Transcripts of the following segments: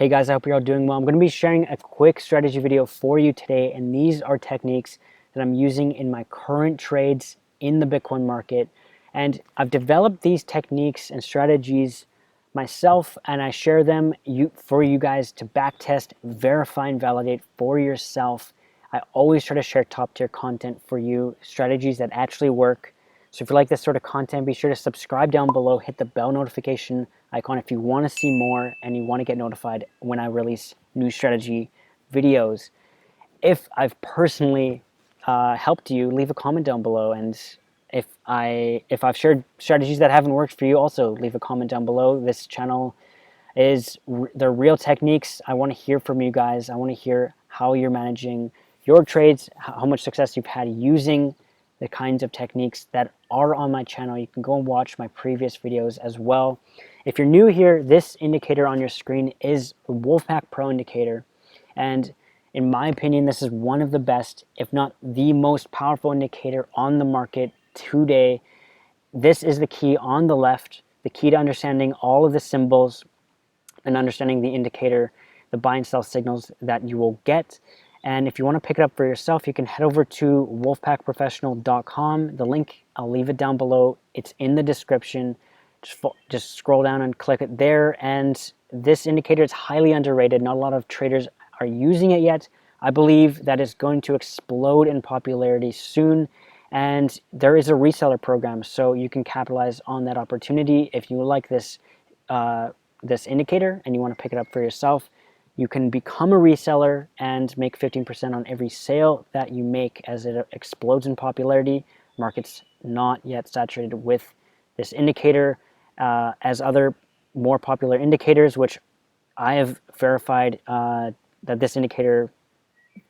Hey guys, I hope you're all doing well. I'm going to be sharing a quick strategy video for you today, and these are techniques that I'm using in my current trades in the Bitcoin market. And I've developed these techniques and strategies myself, and I share them for you guys to backtest, verify, and validate for yourself. I always try to share top tier content for you, strategies that actually work. So if you like this sort of content, be sure to subscribe down below, hit the bell notification icon if you want to see more and you want to get notified when I release new strategy videos. If I've personally helped you, leave a comment down below, and if I've shared strategies that haven't worked for you, also leave a comment down below. This channel is they're real techniques. I want to hear from you guys. I want to hear how you're managing your trades, how much success you've had using the kinds of techniques that are on my channel. You can go and watch my previous videos as well. If you're new here, this indicator on your screen is the Wolfpack Pro indicator. And in my opinion, this is one of the best, if not the most powerful indicator on the market today. This is the key on the left, the key to understanding all of the symbols and understanding the indicator, the buy and sell signals that you will get. And if you want to pick it up for yourself, you can head over to wolfpackprofessional.com. The link, I'll leave it down below. It's in the description. Just scroll down and click it there. And this indicator is highly underrated. Not a lot of traders are using it yet. I believe that it's going to explode in popularity soon. And there is a reseller program, so you can capitalize on that opportunity. If you like this indicator and you want to pick it up for yourself, you can become a reseller and make 15% on every sale that you make as it explodes in popularity. Market's not yet saturated with this indicator as other more popular indicators, which I have verified that this indicator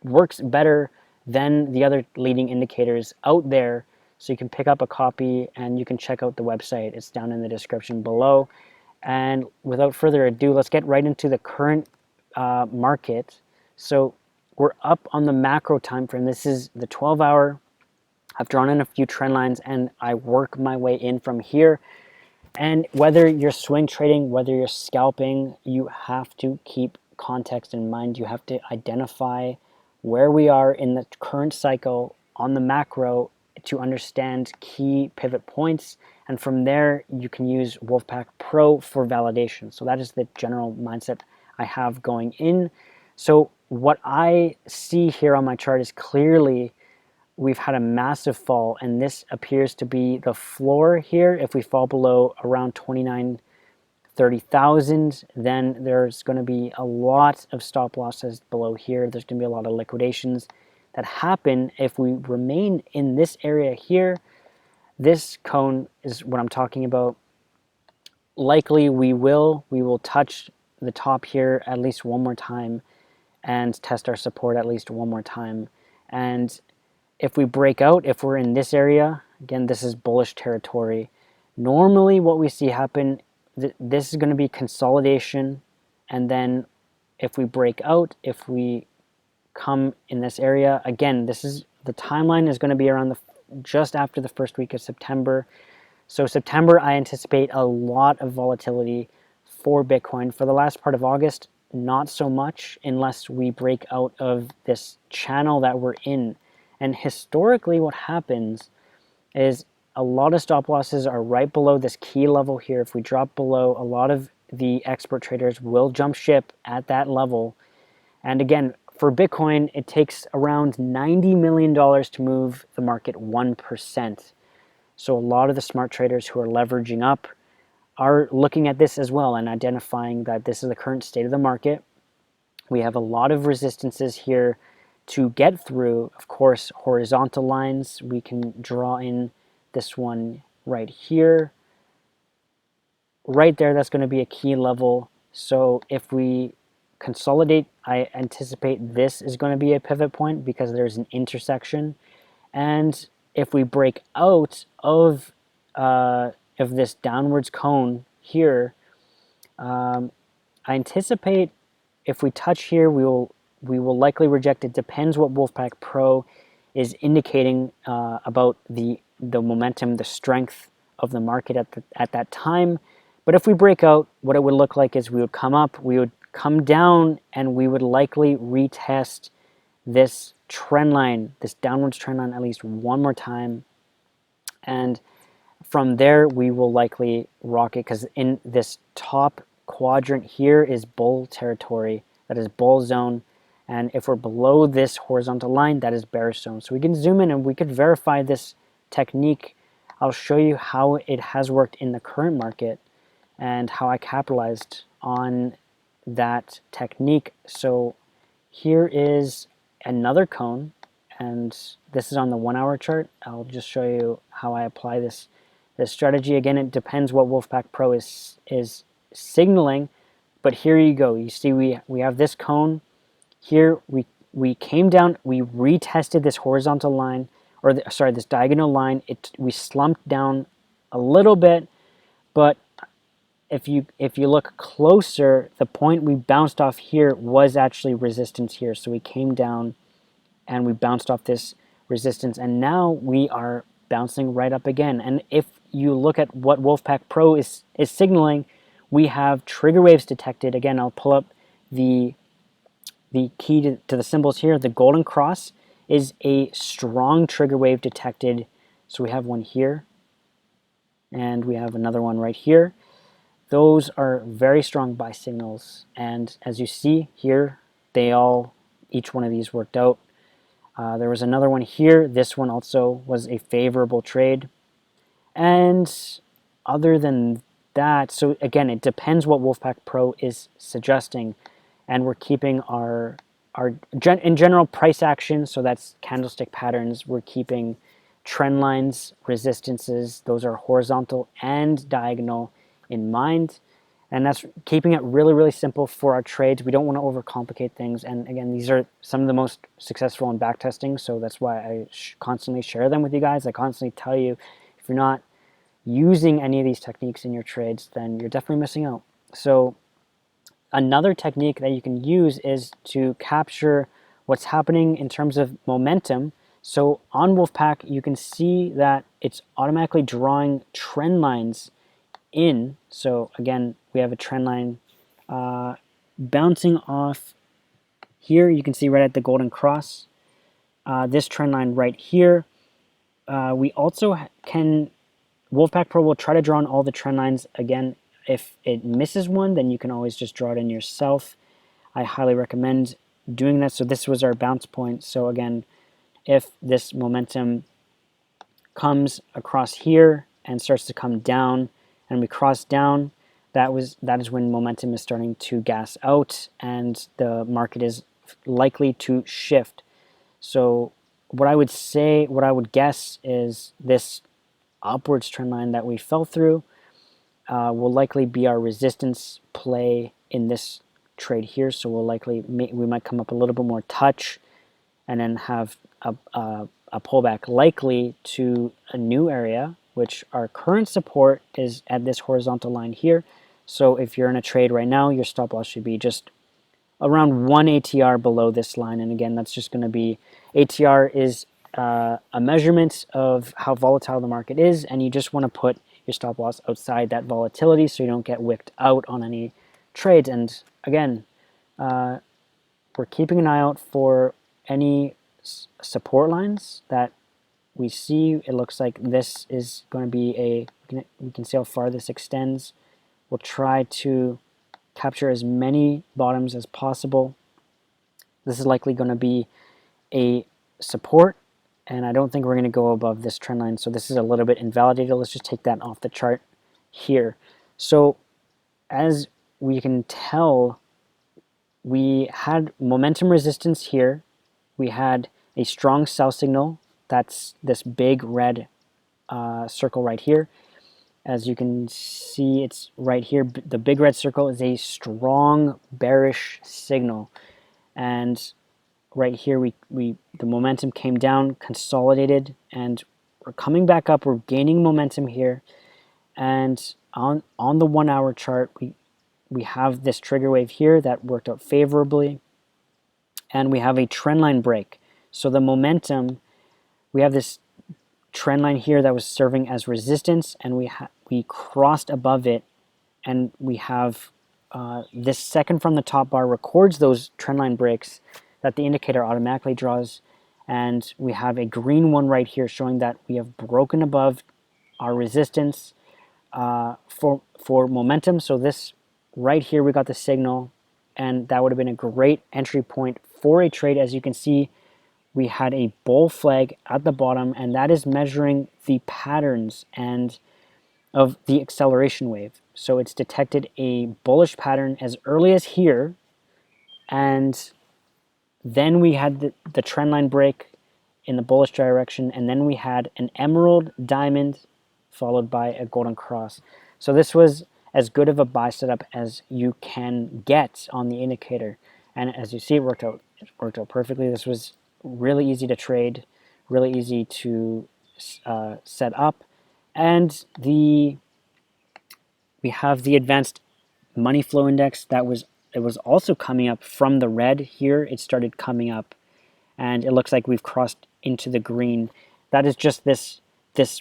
works better than the other leading indicators out there. So you can pick up a copy and you can check out the website. It's down in the description below. And without further ado, let's get right into the current market. So we're up on the macro time frame. This is the 12-hour. I've drawn in a few trend lines and I work my way in from here. And whether you're swing trading, whether you're scalping, you have to keep context in mind. You have to identify where we are in the current cycle on the macro to understand key pivot points. And from there, you can use Wolfpack Pro for validation. So that is the general mindset I have going in. So what I see here on my chart is clearly we've had a massive fall, and this appears to be the floor here. If we fall below around 29,30,000, then there's going to be a lot of stop losses below here. There's going to be a lot of liquidations that happen if we remain in this area here. This cone is what I'm talking about. Likely we will touch the top here at least one more time and test our support at least one more time. And if we break out, if we're in this area, again, this is bullish territory. Normally what we see happen, this is going to be consolidation. And then if we break out, if we come in this area, again, this is the timeline is going to be around just after the first week of September. So September, I anticipate a lot of volatility for Bitcoin. For the last part of August, not so much unless we break out of this channel that we're in. And historically what happens is a lot of stop losses are right below this key level here. If we drop below, a lot of the expert traders will jump ship at that level. And again, for Bitcoin, it takes around $90 million to move the market 1%. So a lot of the smart traders who are leveraging up are looking at this as well and identifying that this is the current state of the market. We have a lot of resistances here to get through. Of course, horizontal lines, we can draw in this one right here. Right there, that's going to be a key level. So if we consolidate, I anticipate this is going to be a pivot point because there's an intersection. And if we break out of this downwards cone here, I anticipate if we touch here, we will likely reject it. Depends what Wolfpack Pro is indicating about the momentum, the strength of the market at that time. But if we break out, what it would look like is we would come up, we would come down, and we would likely retest this trend line, this downwards trend line, at least one more time. And from there, we will likely rock it, because in this top quadrant here is bull territory, that is bull zone. And if we're below this horizontal line, that is bearish zone. So we can zoom in and we could verify this technique. I'll show you how it has worked in the current market and how I capitalized on that technique. So here is another cone, and this is on the 1 hour chart. I'll just show you how I apply this strategy. Again, it depends what Wolfpack Pro is signaling, but here you go. You see we have this cone here. We came down, we retested this horizontal line, or this diagonal line. We slumped down a little bit, but if you look closer, the point we bounced off here was actually resistance here. So we came down and we bounced off this resistance, and now we are bouncing right up again. And if you look at what Wolfpack Pro is signaling, we have trigger waves detected. Again, I'll pull up the key to the symbols here. The golden cross is a strong trigger wave detected. So we have one here, and we have another one right here. Those are very strong buy signals, and as you see here, each one of these worked out. There was another one here. This one also was a favorable trade. And other than that, so again, it depends what Wolfpack Pro is suggesting, and we're keeping our in general price action, so that's candlestick patterns. We're keeping trend lines, resistances, those are horizontal and diagonal in mind, and that's keeping it really, really simple for our trades. We don't want to overcomplicate things, and again, these are some of the most successful in backtesting, so that's why I constantly share them with you guys. I constantly tell you, if you're not using any of these techniques in your trades, then you're definitely missing out. So another technique that you can use is to capture what's happening in terms of momentum. So on Wolfpack, you can see that it's automatically drawing trend lines in. So again, we have a trend line bouncing off here. You can see right at the golden cross, this trend line right here. We also can, Wolfpack Pro will try to draw on all the trend lines. Again, if it misses one, then you can always just draw it in yourself. I highly recommend doing that. So this was our bounce point. So again, if this momentum comes across here and starts to come down, and we cross down, that is when momentum is starting to gas out and the market is likely to shift. So what I would guess is this upwards trend line that we fell through will likely be our resistance play in this trade here. So we might come up a little bit more touch, and then have a pullback likely to a new area, which our current support is at this horizontal line here. So if you're in a trade right now, your stop loss should be just around 1 ATR below this line. And again, that's just going to be, ATR is a measurement of how volatile the market is, and you just want to put your stop loss outside that volatility so you don't get wicked out on any trades. And again, we're keeping an eye out for any support lines that we see. It looks like this is going to be we can see how far this extends. We'll try to capture as many bottoms as possible. This is likely going to be a support, and I don't think we're going to go above this trend line. So this is a little bit invalidated. Let's just take that off the chart here. So as we can tell, we had momentum resistance here. We had a strong sell signal. That's this big red circle right here. As you can see, it's right here. The big red circle is a strong bearish signal. And right here, the momentum came down, consolidated, and we're coming back up. We're gaining momentum here. And on the 1 hour chart, we have this trigger wave here that worked out favorably. And we have a trendline break. So the momentum, we have this trend line here that was serving as resistance, and we crossed above it, and we have this second from the top bar records those trendline breaks that the indicator automatically draws. And we have a green one right here showing that we have broken above our resistance for momentum. So this right here, we got the signal, and that would have been a great entry point for a trade. As you can see, we had a bull flag at the bottom, and that is measuring the patterns and of the acceleration wave. So it's detected a bullish pattern as early as here, and then we had the trend line break in the bullish direction, and then we had an emerald diamond followed by a golden cross. So this was as good of a buy setup as you can get on the indicator. And as you see, it worked out perfectly. This was really easy to trade, really easy to set up. And we have the advanced money flow index it was also coming up from the red here. It started coming up, and it looks like we've crossed into the green. That is just this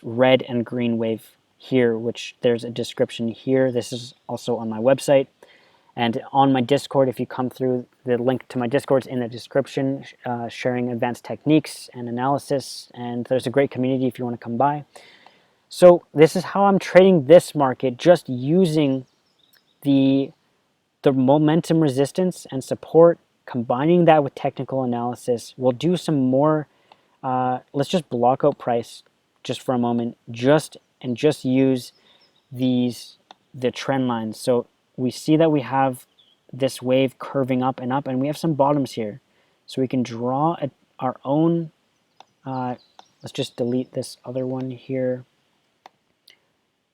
red and green wave here, which there's a description here. This is also on my website and on my Discord. If you come through, the link to my Discord is in the description, sharing advanced techniques and analysis, and there's a great community if you want to come by. So this is how I'm trading this market, just using the momentum resistance and support, combining that with technical analysis. We'll do some more. Let's just block out price just for a moment, just use the trend lines. So we see that we have this wave curving up, and we have some bottoms here. So we can draw our own. Let's just delete this other one here.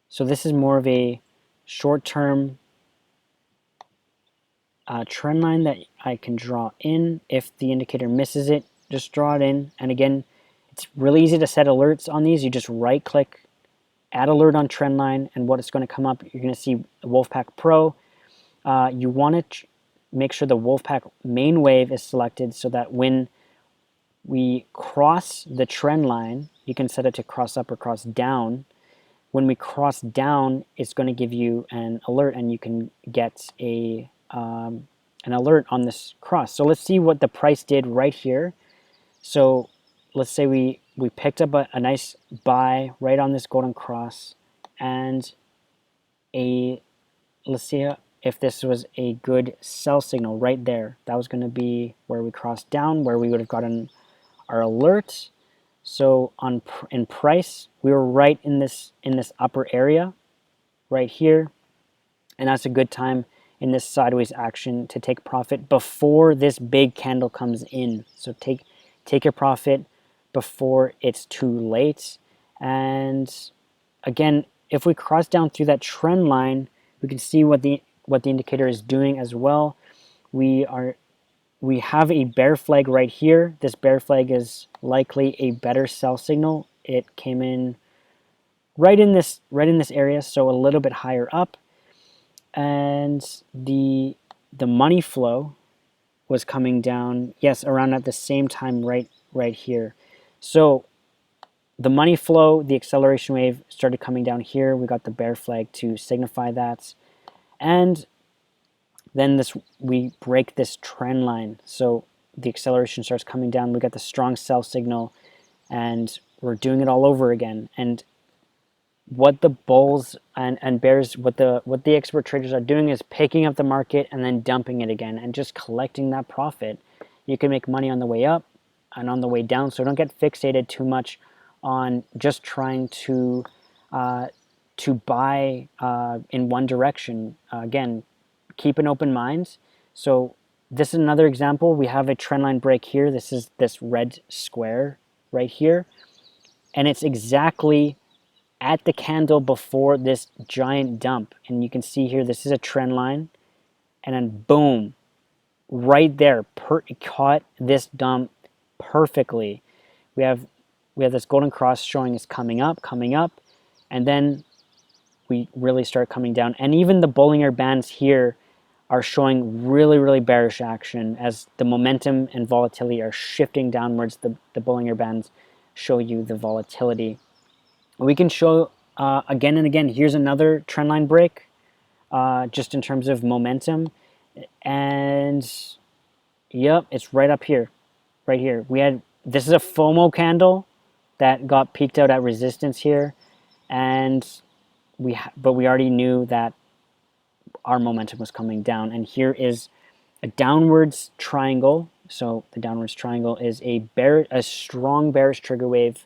So this is more of a short-term trend line that I can draw in. If the indicator misses it, just draw it in. And again, it's really easy to set alerts on these. You just right click, add alert on trend line, and what it's going to come up, you're going to see Wolfpack Pro. You want to make sure the Wolfpack main wave is selected so that when we cross the trend line, you can set it to cross up or cross down. When we cross down, it's going to give you an alert, and you can get an alert on this cross. So let's see what the price did right here. So let's say we picked up a nice buy right on this golden cross, and let's see if this was a good sell signal right there. That was going to be where we crossed down, where we would have gotten our alert. So in price, we were right in this upper area right here, and that's a good time in this sideways action to take profit before this big candle comes in. So take your profit before it's too late. And again, if we cross down through that trend line, we can see what the indicator is doing as well. We have a bear flag right here. This bear flag is likely a better sell signal. It came in right in this area, so a little bit higher up. And the money flow was coming down, yes, around at the same time right here. So the money flow, the acceleration wave started coming down here. We got the bear flag to signify that. And then we break this trend line. So the acceleration starts coming down. We got the strong sell signal, and we're doing it all over again. And what the bulls and bears, what the expert traders are doing is picking up the market and then dumping it again and just collecting that profit. You can make money on the way up and on the way down, so don't get fixated too much on just trying to buy in one direction. Again, keep an open mind. So this is another example. We have a trendline break here. This is this red square right here, and it's exactly at the candle before this giant dump. And you can see here, this is a trend line, and then boom, right there, it caught this dump perfectly. We have this golden cross showing us coming up, and then we really start coming down. And even the Bollinger Bands here are showing really, really bearish action as the momentum and volatility are shifting downwards. The Bollinger Bands show you the volatility. We can show again and again. Here's another trendline break. just in terms of momentum. And yep, it's right up here, right here. This is a FOMO candle that got peaked out at resistance here, and but we already knew that our momentum was coming down. And here is a downwards triangle. So the downwards triangle is a strong bearish trigger wave,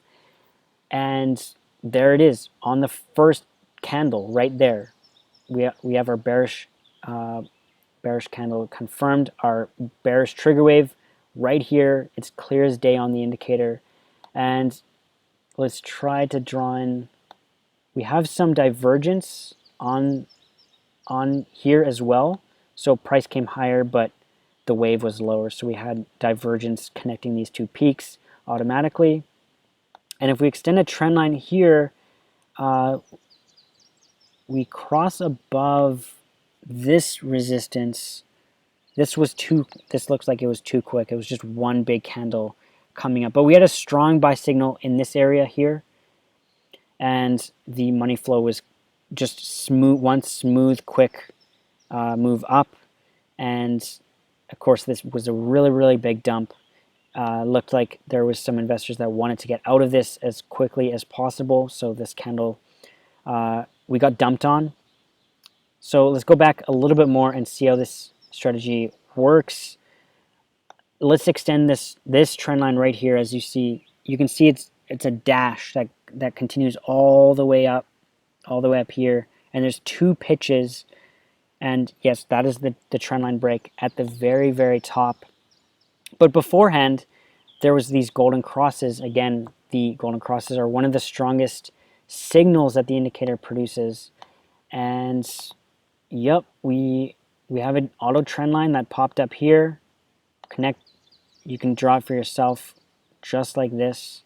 and there it is on the first candle right there. We have our bearish candle confirmed, our bearish trigger wave right here. It's clear as day on the indicator. And let's try to draw in. We have some divergence on here as well. So price came higher, but the wave was lower. So we had divergence connecting these two peaks automatically. And if we extend a trend line here, we cross above this resistance. This looks like it was too quick. It was just one big candle coming up. But we had a strong buy signal in this area here. And the money flow was just smooth, quick move up. And of course, this was a really, really big dump. Looked like there was some investors that wanted to get out of this as quickly as possible. So this candle, we got dumped on. So let's go back a little bit more and see how this strategy works. Let's extend this trend line right here. As you see, you can see it's a dash that continues all the way up here. And there's two pitches. And yes, that is the trend line break at the very, very top. But beforehand, there was these golden crosses. Again, the golden crosses are one of the strongest signals that the indicator produces. And yep, we have an auto trend line that popped up here. You can draw it for yourself just like this.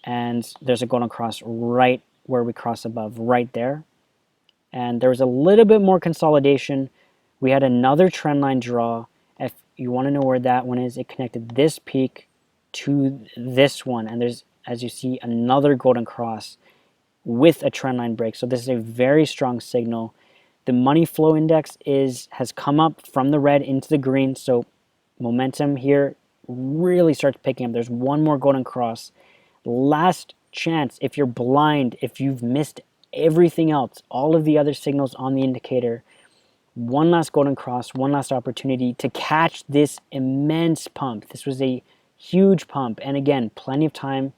And there's a golden cross right where we cross above, right there. And there was a little bit more consolidation. We had another trend line draw. If you want to know where that one is, it connected this peak to this one. And there's, as you see, another golden cross with a trend line break. So this is a very strong signal. The money flow index has come up from the red into the green. So momentum here really starts picking up. There's one more golden cross. Last chance, if you're blind, if you've missed everything else, all of the other signals on the indicator, one last golden cross, one last opportunity to catch this immense pump. This was a huge pump. And again, plenty of time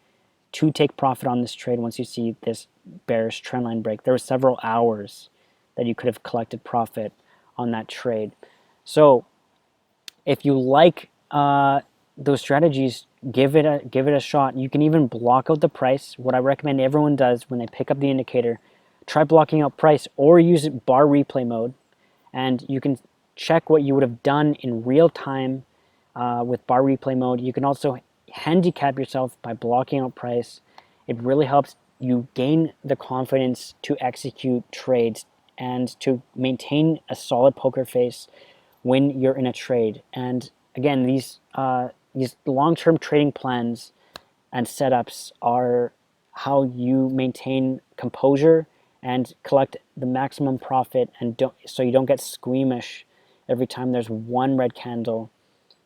to take profit on this trade once you see this bearish trendline break. There were several hours that you could have collected profit on that trade. So if you like those strategies, give it a shot. You can even block out the price. What I recommend everyone does when they pick up the indicator, try blocking out price or use bar replay mode, and you can check what you would have done in real time with bar replay mode. You can also handicap yourself by blocking out price. It really helps you gain the confidence to execute trades and to maintain a solid poker face when you're in a trade. And again, these long-term trading plans and setups are how you maintain composure and collect the maximum profit, and so you don't get squeamish every time there's one red candle,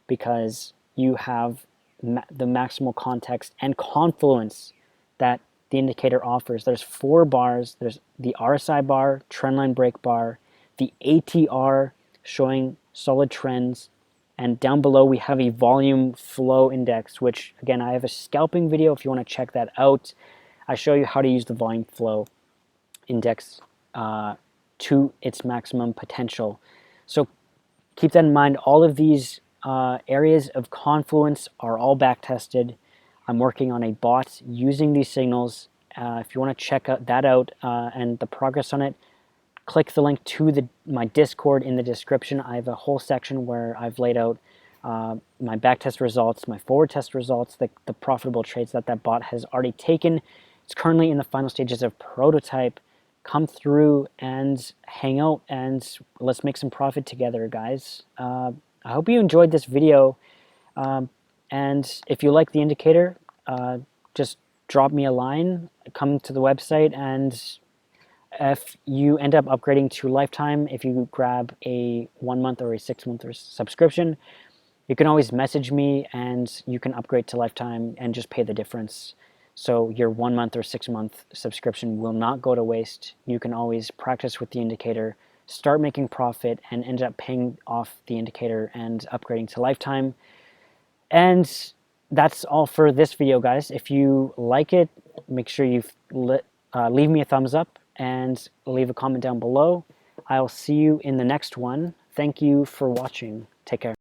because you have the maximal context and confluence that the indicator offers. There's 4 bars. There's the RSI bar, trendline break bar, the ATR showing solid trends, and down below we have a volume flow index, which again, I have a scalping video if you want to check that out. I show you how to use the volume flow index to its maximum potential. So keep that in mind. All of these areas of confluence are all back tested. I'm working on a bot using these signals. If you want to check that out and the progress on it, click the link to my Discord in the description. I have a whole section where I've laid out my backtest results, my forward test results, the profitable trades that bot has already taken. It's currently in the final stages of prototype. Come through and hang out, and let's make some profit together, guys. I hope you enjoyed this video. And if you like the indicator, just drop me a line, come to the website, and If you end up upgrading to lifetime, if you grab a 1 month or a 6 month subscription, you can always message me and you can upgrade to lifetime and just pay the difference. So your 1 month or 6 month subscription will not go to waste. You can always practice with the indicator, start making profit, and end up paying off the indicator and upgrading to lifetime. And that's all for this video, guys. If you like it, make sure you leave me a thumbs up and leave a comment down below. I'll see you in the next one. Thank you for watching. Take care.